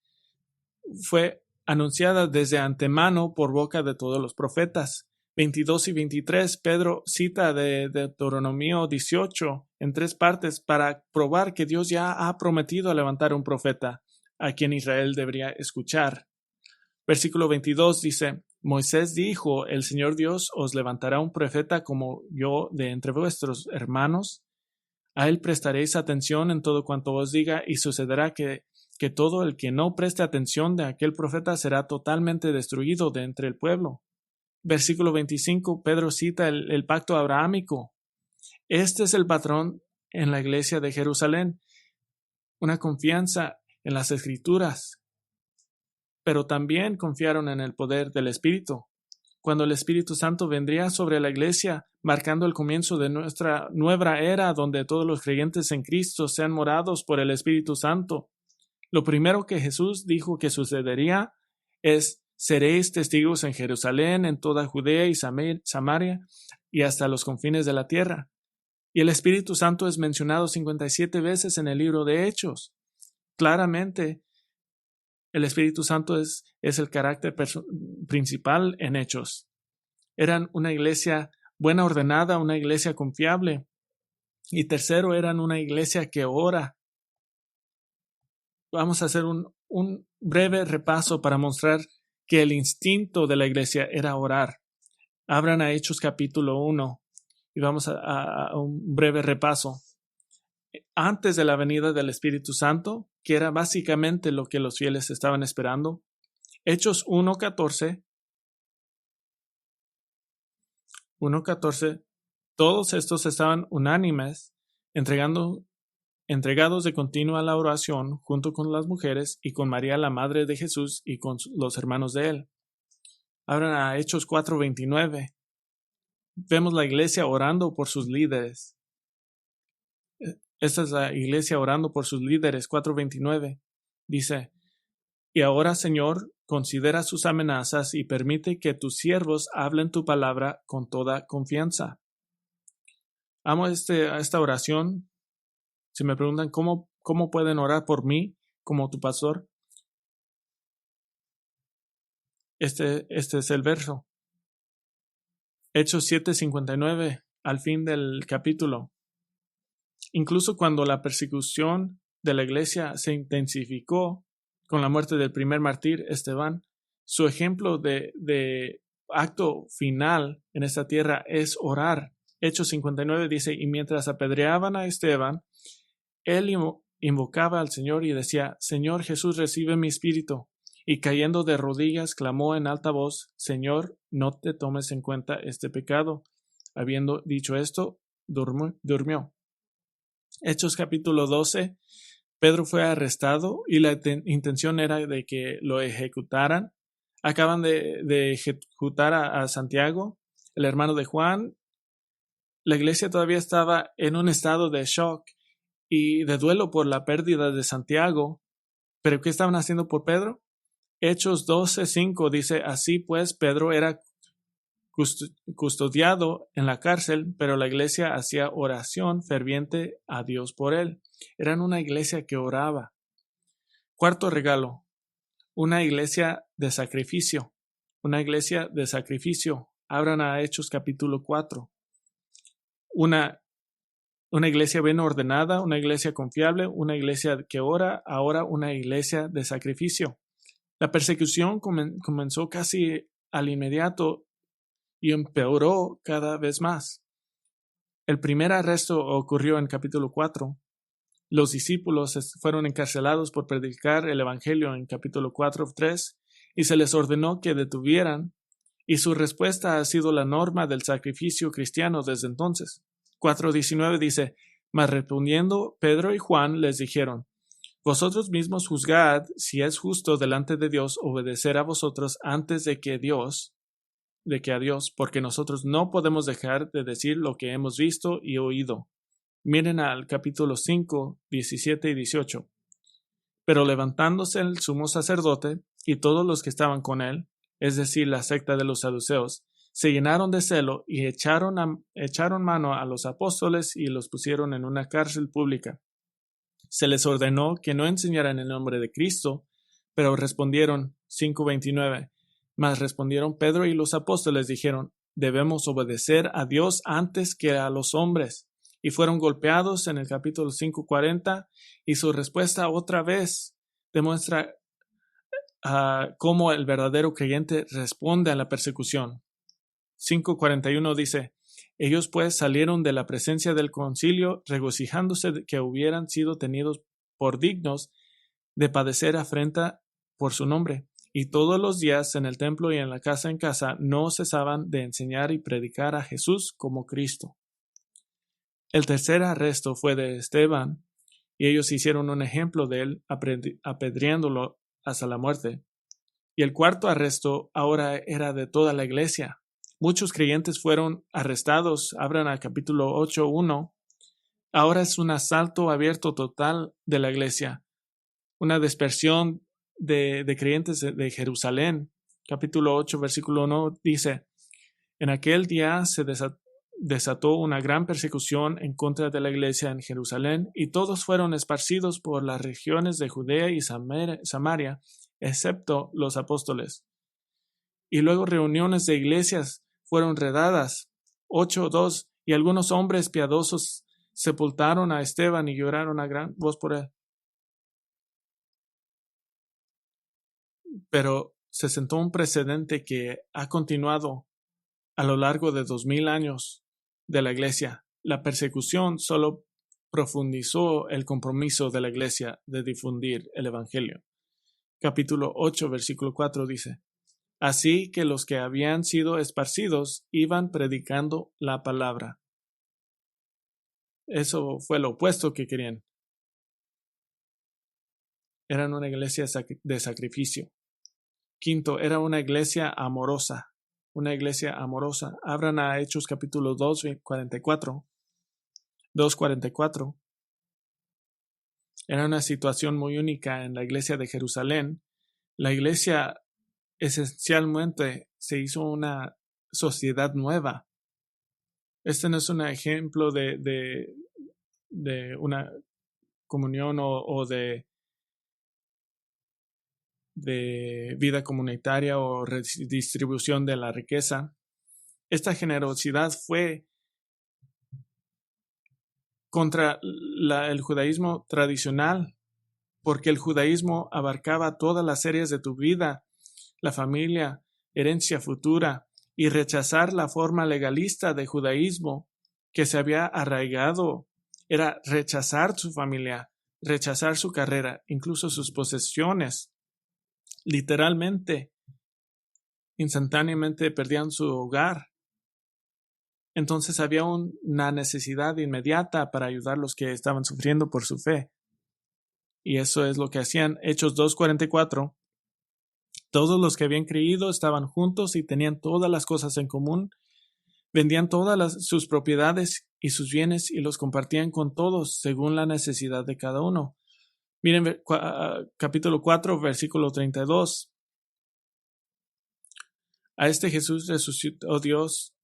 anunciada desde antemano por boca de todos los profetas. 22 y 23, Pedro cita de Deuteronomio 18 en 3 partes para probar que Dios ya ha prometido levantar un profeta a quien Israel debería escuchar. Versículo 22 dice, Moisés dijo, el Señor Dios os levantará un profeta como yo de entre vuestros hermanos. A él prestaréis atención en todo cuanto os diga, y sucederá que todo el que no preste atención de aquel profeta será totalmente destruido de entre el pueblo. Versículo 25, Pedro cita el pacto abrahámico. Este es el patrón en la iglesia de Jerusalén. Una confianza en las Escrituras, pero también confiaron en el poder del Espíritu. Cuando el Espíritu Santo vendría sobre la iglesia, marcando el comienzo de nuestra nueva era, donde todos los creyentes en Cristo sean morados por el Espíritu Santo. Lo primero que Jesús dijo que sucedería es, seréis testigos en Jerusalén, en toda Judea y Samaria, y hasta los confines de la tierra. Y el Espíritu Santo es mencionado 57 veces en el libro de Hechos. Claramente, el Espíritu Santo es el carácter principal en Hechos. Eran una iglesia buena ordenada, una iglesia confiable. Y tercero, eran una iglesia que ora. Vamos a hacer un breve repaso para mostrar que el instinto de la iglesia era orar. Abran a Hechos capítulo 1 y vamos a un breve repaso. Antes de la venida del Espíritu Santo, que era básicamente lo que los fieles estaban esperando, Hechos 1:14, todos estos estaban unánimes, entregados de continuo a la oración junto con las mujeres y con María la madre de Jesús y con los hermanos de él. Abran a Hechos 4:29. Vemos la iglesia orando por sus líderes. Esta es la iglesia orando por sus líderes. 4:29 dice, y ahora, Señor, considera sus amenazas y permite que tus siervos hablen tu palabra con toda confianza. Amo esta oración. Si me preguntan cómo pueden orar por mí como tu pastor, este es el verso. Hechos 7:59, al fin del capítulo. Incluso cuando la persecución de la iglesia se intensificó con la muerte del primer mártir, Esteban, su ejemplo de acto final en esta tierra es orar. Hechos 59 dice, y mientras apedreaban a Esteban, él invocaba al Señor y decía, Señor Jesús, recibe mi espíritu. Y cayendo de rodillas, clamó en alta voz, Señor, no te tomes en cuenta este pecado. Habiendo dicho esto, durmió. Hechos capítulo 12, Pedro fue arrestado y la intención era de que lo ejecutaran. Acaban de ejecutar a Santiago, el hermano de Juan. La iglesia todavía estaba en un estado de shock y de duelo por la pérdida de Santiago. ¿Pero qué estaban haciendo por Pedro? Hechos 12:5 dice, así pues Pedro era custodiado en la cárcel, pero la iglesia hacía oración ferviente a Dios por él. Eran una iglesia que oraba. Cuarto regalo, una iglesia de sacrificio. Una iglesia de sacrificio. Abran a Hechos capítulo 4. Una iglesia bien ordenada, una iglesia confiable, una iglesia que ora, ahora una iglesia de sacrificio. La persecución comenzó casi al inmediato y empeoró cada vez más. El primer arresto ocurrió en capítulo 4. Los discípulos fueron encarcelados por predicar el Evangelio en capítulo 4:3 y se les ordenó que detuvieran, y su respuesta ha sido la norma del sacrificio cristiano desde entonces. 4:19 dice, mas respondiendo Pedro y Juan les dijeron, vosotros mismos juzgad si es justo delante de Dios obedecer a vosotros antes de que a Dios, porque nosotros no podemos dejar de decir lo que hemos visto y oído. Miren al capítulo 5, 17 y 18. Pero levantándose el sumo sacerdote y todos los que estaban con él, es decir, la secta de los saduceos, se llenaron de celo y echaron mano a los apóstoles y los pusieron en una cárcel pública. Se les ordenó que no enseñaran el nombre de Cristo, pero respondieron, 5:29, mas respondieron Pedro y los apóstoles dijeron, debemos obedecer a Dios antes que a los hombres. Y fueron golpeados en el capítulo 5:40 y su respuesta otra vez demuestra cómo el verdadero creyente responde a la persecución. 5:41 dice, ellos pues salieron de la presencia del concilio regocijándose de que hubieran sido tenidos por dignos de padecer afrenta por su nombre. Y todos los días en el templo y en casa no cesaban de enseñar y predicar a Jesús como Cristo. El tercer arresto fue de Esteban, y ellos hicieron un ejemplo de él, apedreándolo hasta la muerte. Y el cuarto arresto ahora era de toda la iglesia. Muchos creyentes fueron arrestados. Abran al capítulo 8:1. Ahora es un asalto abierto total de la iglesia. Una dispersión de creyentes de Jerusalén. Capítulo 8, versículo 1 dice, en aquel día se desató una gran persecución en contra de la iglesia en Jerusalén, y todos fueron esparcidos por las regiones de Judea y Samaria, excepto los apóstoles. Y luego reuniones de iglesias fueron redadas, 8:2, y algunos hombres piadosos sepultaron a Esteban y lloraron a gran voz por él. Pero se sentó un precedente que ha continuado a lo largo de 2000 años de la iglesia. La persecución solo profundizó el compromiso de la iglesia de difundir el evangelio. Capítulo 8, versículo 4 dice, así que los que habían sido esparcidos iban predicando la palabra. Eso fue lo opuesto que querían. Eran una iglesia de sacrificio. Quinto, era una iglesia amorosa. Una iglesia amorosa. Abran a Hechos capítulo 2:44. 2:44. Era una situación muy única en la iglesia de Jerusalén. La iglesia esencialmente se hizo una sociedad nueva. Este no es un ejemplo de una comunión o de vida comunitaria o redistribución de la riqueza. Esta generosidad fue contra el judaísmo tradicional, porque el judaísmo abarcaba todas las áreas de tu vida, la familia, herencia futura, y rechazar la forma legalista de judaísmo que se había arraigado era rechazar su familia, rechazar su carrera, incluso sus posesiones. Literalmente, instantáneamente perdían su hogar. Entonces había una necesidad inmediata para ayudar a los que estaban sufriendo por su fe. Y eso es lo que hacían. Hechos 2:44 Todos los que habían creído estaban juntos y tenían todas las cosas en común. Vendían todas sus propiedades y sus bienes y los compartían con todos según la necesidad de cada uno. Miren capítulo 4, versículo 32. A este Jesús resucitó Dios.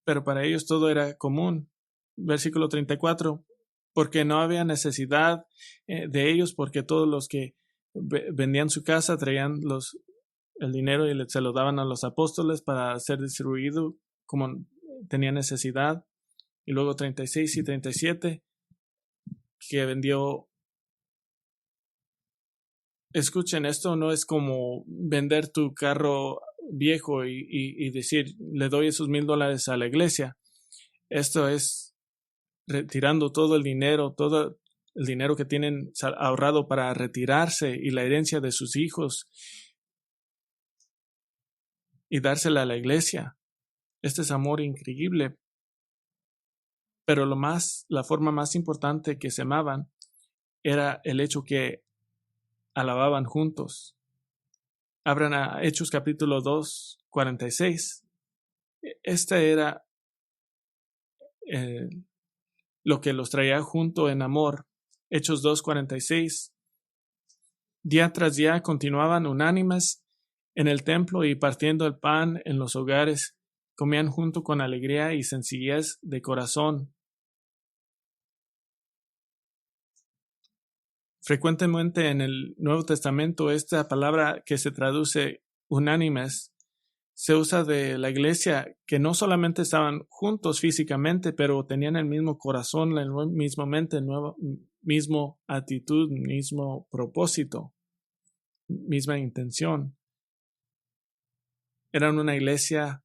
Pero para ellos todo era común. Versículo 34. Porque no había necesidad de ellos, porque todos los que vendían su casa traían el dinero y se lo daban a los apóstoles para ser distribuido como tenía necesidad. Y luego 36 y 37, que vendió. Escuchen, esto no es como vender tu carro viejo y decir, le doy esos $1,000 a la iglesia. Esto es retirando todo el dinero que tienen ahorrado para retirarse y la herencia de sus hijos y dársela a la iglesia. Este es amor increíble. Pero la forma más importante que se amaban era el hecho que alababan juntos. Abran a Hechos capítulo 2, 46. Este era lo que los traía junto en amor. Hechos 2, 46. Día tras día continuaban unánimes en el templo y partiendo el pan en los hogares, comían junto con alegría y sencillez de corazón. Frecuentemente en el Nuevo Testamento esta palabra que se traduce unánimes se usa de la iglesia que no solamente estaban juntos físicamente, pero tenían el mismo corazón, la misma mente, mismo actitud, mismo propósito, misma intención. Eran una iglesia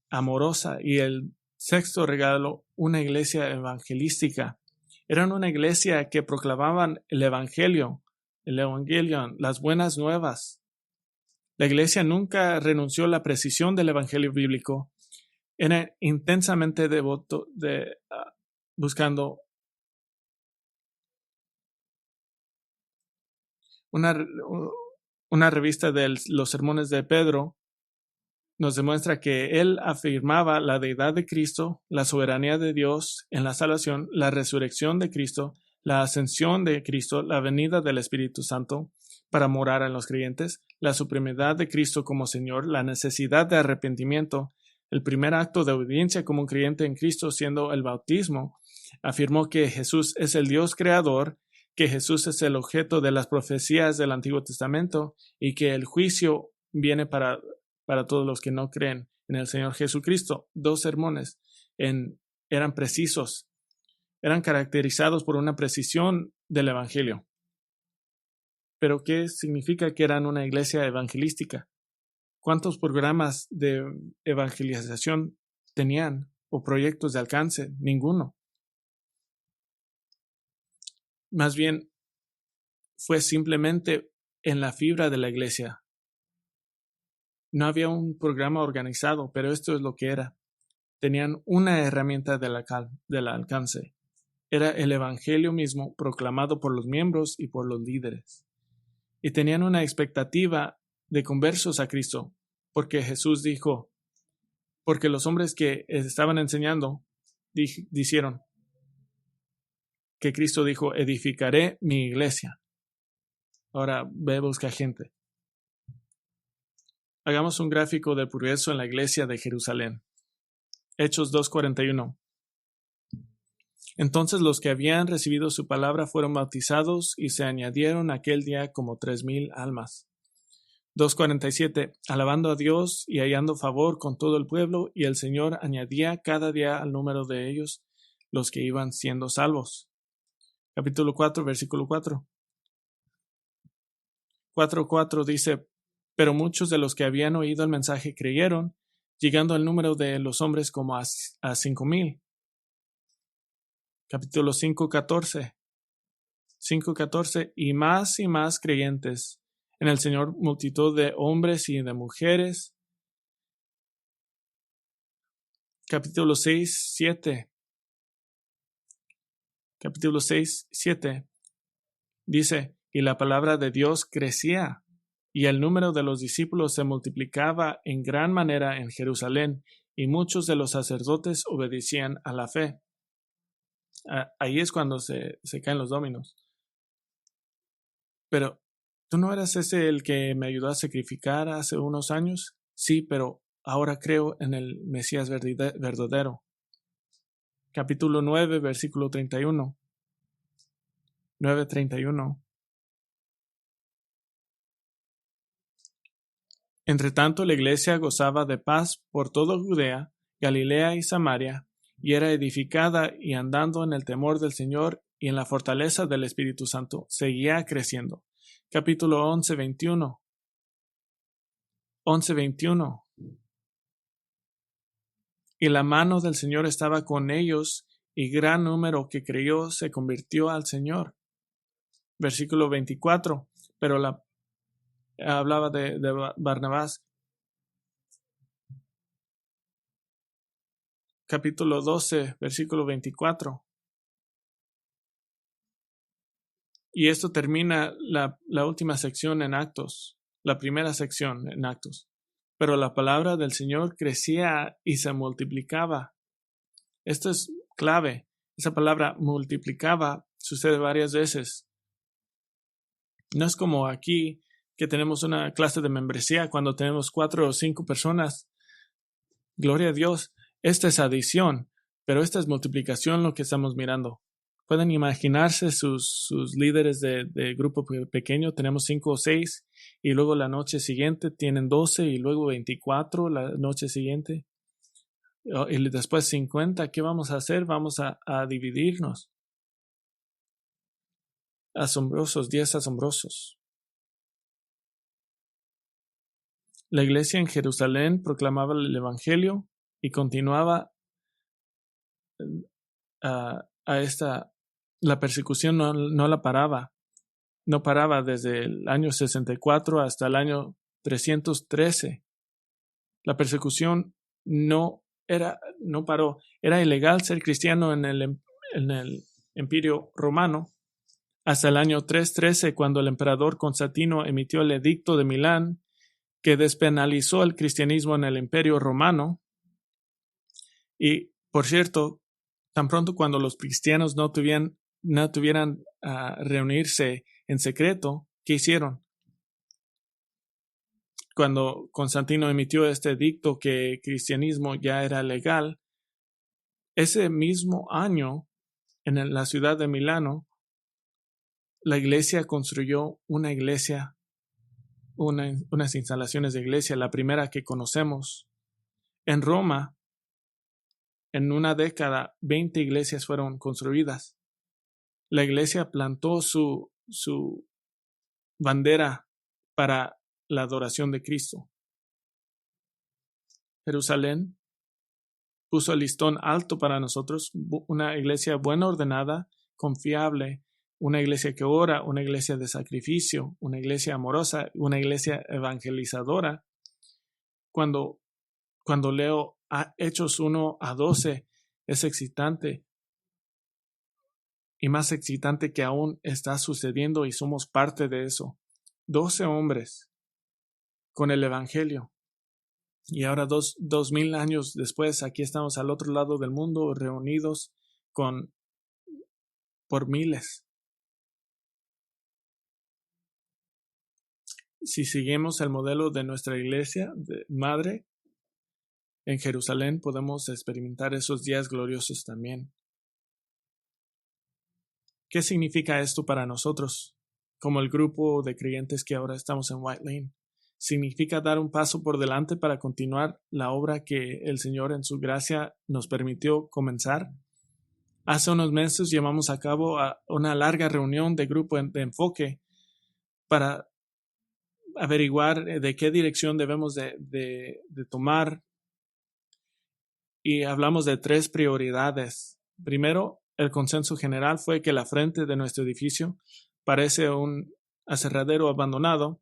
amorosa. Y el sexto regalo, una iglesia evangelística. Eran una iglesia que proclamaban el evangelio, las buenas nuevas. La iglesia nunca renunció a la precisión del evangelio bíblico. Era intensamente devoto buscando una revista de los sermones de Pedro nos demuestra que él afirmaba la deidad de Cristo, la soberanía de Dios en la salvación, la resurrección de Cristo, la ascensión de Cristo, la venida del Espíritu Santo para morar en los creyentes, la supremidad de Cristo como Señor, la necesidad de arrepentimiento, el primer acto de obediencia como un creyente en Cristo siendo el bautismo. Afirmó que Jesús es el Dios creador, que Jesús es el objeto de las profecías del Antiguo Testamento y que el juicio viene para todos los que no creen en el Señor Jesucristo. 2 sermones eran precisos, eran caracterizados por una precisión del Evangelio. ¿Pero qué significa que eran una iglesia evangelística? ¿Cuántos programas de evangelización tenían o proyectos de alcance? Ninguno. Más bien, fue simplemente en la fibra de la iglesia. No había un programa organizado, pero esto es lo que era. Tenían una herramienta del alcance. Era el evangelio mismo proclamado por los miembros y por los líderes. Y tenían una expectativa de conversos a Cristo, porque Jesús dijo, porque los hombres que estaban enseñando dijeron que Cristo dijo, edificaré mi iglesia. Ahora ve, busca gente. Hagamos un gráfico del progreso en la iglesia de Jerusalén. Hechos 2:41. Entonces los que habían recibido su palabra fueron bautizados y se añadieron aquel día como 3,000 almas. 2:47. Alabando a Dios y hallando favor con todo el pueblo, y el Señor añadía cada día al número de ellos los que iban siendo salvos. Capítulo 4, versículo 4. 4:4 dice, pero muchos de los que habían oído el mensaje creyeron, llegando al número de los hombres como a 5,000. Capítulo 5:14. 5:14. Y más creyentes en el Señor, multitud de hombres y de mujeres. Capítulo 6:7. Capítulo 6:7. Dice, y la palabra de Dios crecía, y el número de los discípulos se multiplicaba en gran manera en Jerusalén, y muchos de los sacerdotes obedecían a la fe. Ahí es cuando se caen los dominos. Pero, ¿tú no eras ese el que me ayudó a sacrificar hace unos años? Sí, pero ahora creo en el Mesías verdadero. Capítulo 9, versículo 31. 9:31. Entre tanto, la iglesia gozaba de paz por toda Judea, Galilea y Samaria, y era edificada y andando en el temor del Señor y en la fortaleza del Espíritu Santo, seguía creciendo. Capítulo 11:21. 11:21. Y la mano del Señor estaba con ellos, y gran número que creyó se convirtió al Señor. Versículo 24. Pero hablaba de Barnabás. Capítulo 12, versículo 24. Y esto termina la última sección en Actos, la primera sección en Actos. Pero la palabra del Señor crecía y se multiplicaba. Esto es clave. Esa palabra multiplicaba sucede varias veces. No es como aquí que tenemos una clase de membresía cuando tenemos 4 o 5 personas. Gloria a Dios. Esta es adición, pero esta es multiplicación lo que estamos mirando. Pueden imaginarse sus líderes de grupo pequeño. Tenemos 5 o 6 y luego la noche siguiente tienen 12 y luego 24 la noche siguiente. Y después 50. ¿Qué vamos a hacer? Vamos a dividirnos. Asombrosos, 10 asombrosos. La iglesia en Jerusalén proclamaba el Evangelio y continuaba la persecución no la paraba. No paraba desde el año 64 hasta el año 313. La persecución no paró. Era ilegal ser cristiano en el Imperio Romano hasta el año 313, cuando el emperador Constantino emitió el Edicto de Milán, que despenalizó el cristianismo en el Imperio Romano. Y, por cierto, tan pronto cuando los cristianos no tuvieran reunirse en secreto, ¿qué hicieron? Cuando Constantino emitió este edicto que el cristianismo ya era legal, ese mismo año, en la ciudad de Milano, la iglesia construyó una iglesia, unas instalaciones de iglesia, la primera que conocemos. En Roma, en una década, 20 iglesias fueron construidas. La iglesia plantó su bandera para la adoración de Cristo. Jerusalén puso el listón alto para nosotros, una iglesia buena, ordenada, confiable, una iglesia que ora, una iglesia de sacrificio, una iglesia amorosa, una iglesia evangelizadora. Cuando leo Hechos 1-12, es excitante, y más excitante que aún está sucediendo y somos parte de eso. 12 hombres con el evangelio. Y ahora 2000 años después, aquí estamos al otro lado del mundo, reunidos por miles. Si seguimos el modelo de nuestra iglesia madre en Jerusalén, podemos experimentar esos días gloriosos también. ¿Qué significa esto para nosotros, como el grupo de creyentes que ahora estamos en White Lane? Significa dar un paso por delante para continuar la obra que el Señor en su gracia nos permitió comenzar. Hace unos meses llevamos a cabo una larga reunión de grupo de enfoque para averiguar de qué dirección debemos de tomar, y hablamos de 3 prioridades. Primero, el consenso general fue que la frente de nuestro edificio parece un aserradero abandonado,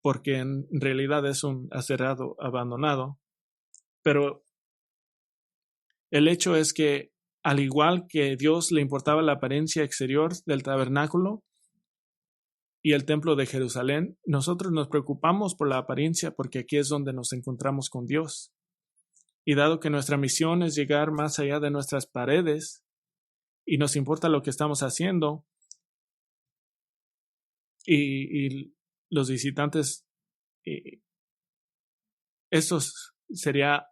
porque en realidad es un aserrado abandonado, pero el hecho es que al igual que Dios le importaba la apariencia exterior del tabernáculo y el templo de Jerusalén, nosotros nos preocupamos por la apariencia porque aquí es donde nos encontramos con Dios. Y dado que nuestra misión es llegar más allá de nuestras paredes y nos importa lo que estamos haciendo, y los visitantes, esto sería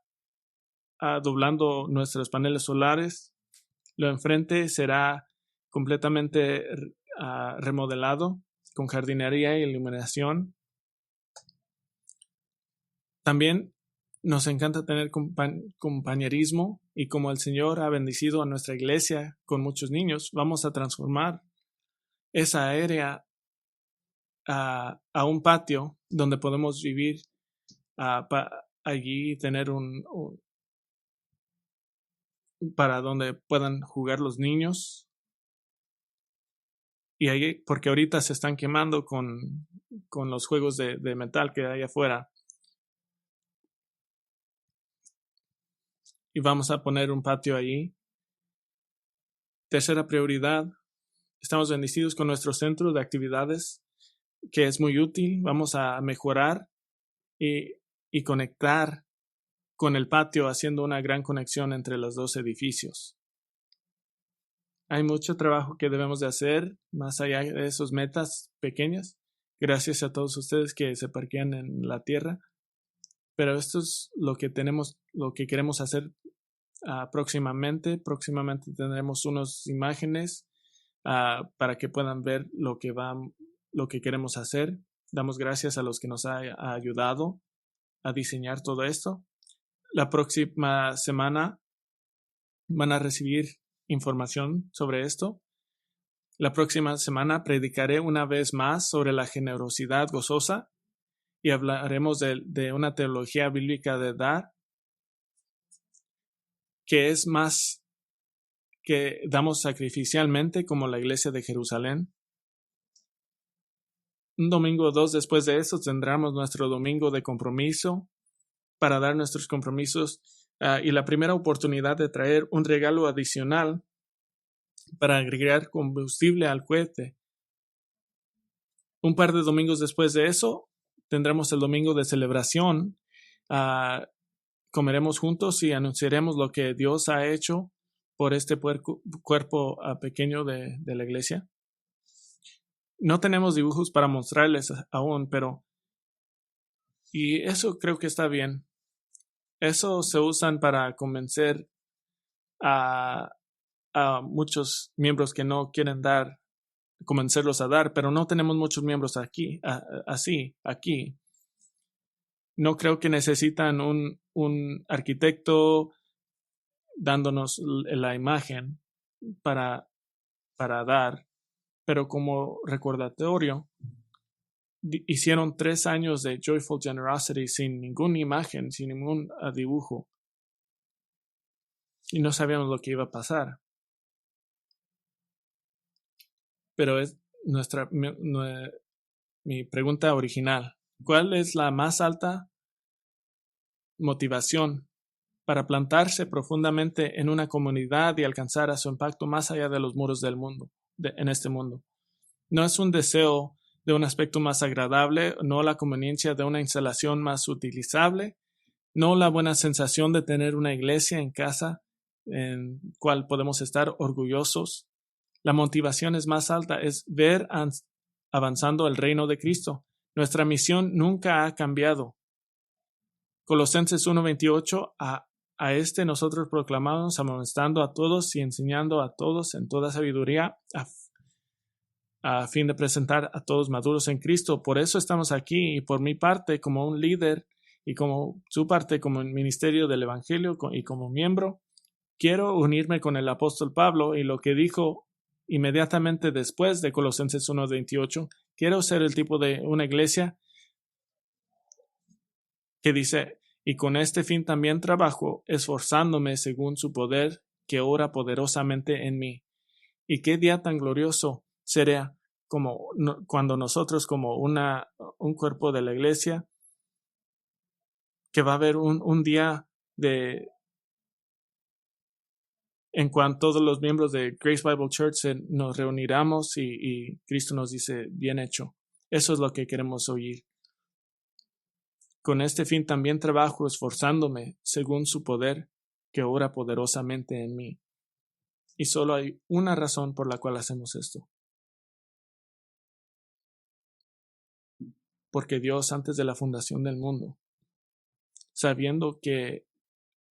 doblando nuestros paneles solares. Lo enfrente será completamente remodelado con jardinería y iluminación. También nos encanta tener compañerismo, y como el Señor ha bendecido a nuestra iglesia con muchos niños, vamos a transformar esa área a un patio donde podemos vivir allí, tener para donde puedan jugar los niños. Y ahí, porque ahorita se están quemando con los juegos de metal que hay afuera. Y vamos a poner un patio allí. Tercera prioridad, estamos bendecidos con nuestro centro de actividades, que es muy útil. Vamos a mejorar y conectar con el patio, haciendo una gran conexión entre los dos edificios. Hay mucho trabajo que debemos de hacer más allá de esas metas pequeñas. Gracias a todos ustedes que se parquean en la tierra. Pero esto es lo que queremos hacer próximamente. Próximamente tendremos unas imágenes para que puedan ver lo que queremos hacer. Damos gracias a los que nos ha ayudado a diseñar todo esto. La próxima semana van a recibir información sobre esto. La próxima semana predicaré una vez más sobre la generosidad gozosa y hablaremos de una teología bíblica de dar, que es más que damos sacrificialmente como la iglesia de Jerusalén. Un domingo o dos después de eso tendremos nuestro domingo de compromiso para dar nuestros compromisos y la primera oportunidad de traer un regalo adicional para agregar combustible al cohete. Un par de domingos después de eso tendremos el domingo de celebración. Comeremos juntos y anunciaremos lo que Dios ha hecho por este cuerpo pequeño de la iglesia. No tenemos dibujos para mostrarles aún, y eso creo que está bien. Eso se usan para convencer a muchos miembros que no quieren dar, convencerlos a dar, pero no tenemos muchos miembros aquí. No creo que necesitan un arquitecto dándonos la imagen para dar, pero como recordatorio, hicieron 3 años de Joyful Generosity sin ninguna imagen, sin ningún dibujo, y no sabíamos lo que iba a pasar. Pero es mi pregunta original: ¿cuál es la más alta motivación para plantarse profundamente en una comunidad y alcanzar a su impacto más allá de los muros del mundo, en este mundo? No es un deseo de un aspecto más agradable, no la conveniencia de una instalación más utilizable, no la buena sensación de tener una iglesia en casa en cual podemos estar orgullosos. La motivación es más alta, es ver avanzando el reino de Cristo. Nuestra misión nunca ha cambiado. Colosenses 1:28, a este nosotros proclamamos, amonestando a todos y enseñando a todos en toda sabiduría, a fin de presentar a todos maduros en Cristo. Por eso estamos aquí, y por mi parte, como un líder, y como su parte como el ministerio del Evangelio y como miembro, quiero unirme con el apóstol Pablo y lo que dijo inmediatamente después de Colosenses 1:28. Quiero ser el tipo de una iglesia que dice: y con este fin también trabajo, esforzándome según su poder que obra poderosamente en mí. Y qué día tan glorioso sería cuando nosotros, como un cuerpo de la iglesia, que va a haber un día en cuanto todos los miembros de Grace Bible Church nos reuniremos y Cristo nos dice, bien hecho. Eso es lo que queremos oír. Con este fin también trabajo esforzándome según su poder que obra poderosamente en mí. Y solo hay una razón por la cual hacemos esto. Porque Dios, antes de la fundación del mundo, sabiendo que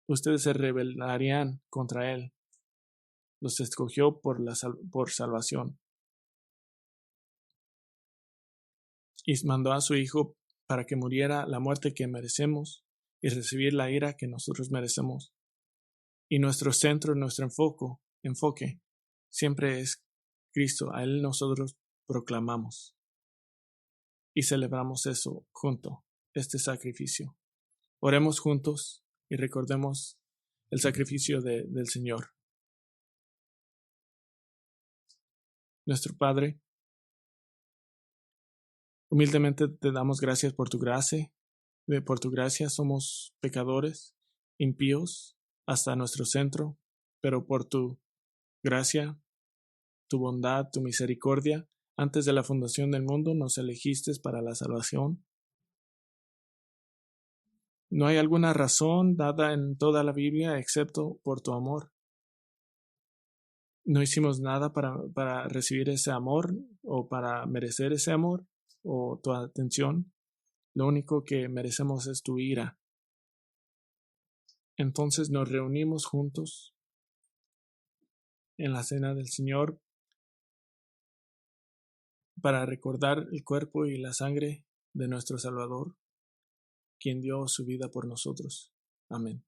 ustedes se rebelarían contra Él, los escogió por salvación. Y mandó a su Hijo para que muriera la muerte que merecemos y recibir la ira que nosotros merecemos. Y nuestro centro, nuestro enfoque siempre es Cristo. A Él nosotros proclamamos y celebramos eso junto, este sacrificio. Oremos juntos y recordemos el sacrificio del Señor. Nuestro Padre, humildemente te damos gracias por tu gracia. Por tu gracia somos pecadores, impíos, hasta nuestro centro, pero por tu gracia, tu bondad, tu misericordia, antes de la fundación del mundo nos elegiste para la salvación. No hay alguna razón dada en toda la Biblia excepto por tu amor. No hicimos nada para recibir ese amor o para merecer ese amor o tu atención. Lo único que merecemos es tu ira. Entonces nos reunimos juntos en la cena del Señor para recordar el cuerpo y la sangre de nuestro Salvador, quien dio su vida por nosotros. Amén.